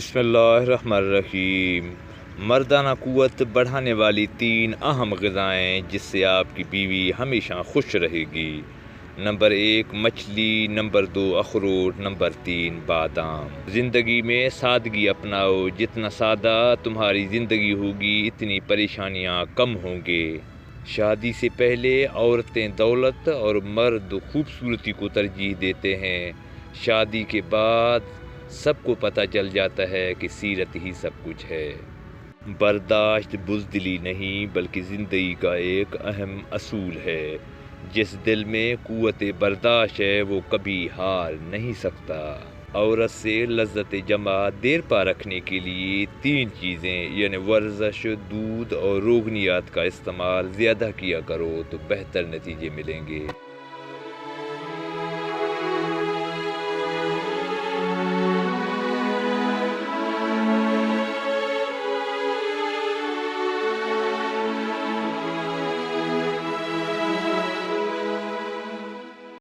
بسم اللہ الرحمن الرحیم۔ مردانہ قوت بڑھانے والی 3 اہم غذائیں جس سے آپ کی بیوی ہمیشہ خوش رہے گی۔ نمبر 1 مچھلی، نمبر 2 اخروٹ، نمبر 3 بادام۔ زندگی میں سادگی اپناؤ، جتنا سادہ تمہاری زندگی ہوگی اتنی پریشانیاں کم ہوں گے۔ شادی سے پہلے عورتیں دولت اور مرد خوبصورتی کو ترجیح دیتے ہیں، شادی کے بعد سب کو پتہ چل جاتا ہے کہ سیرت ہی سب کچھ ہے۔ برداشت بزدلی نہیں بلکہ زندگی کا ایک اہم اصول ہے۔ جس دل میں قوت برداشت ہے وہ کبھی ہار نہیں سکتا۔ عورت سے لذت جمع دیر پا رکھنے کے لیے 3 چیزیں یعنی ورزش، دودھ اور روغنیات کا استعمال زیادہ کیا کرو تو بہتر نتیجے ملیں گے۔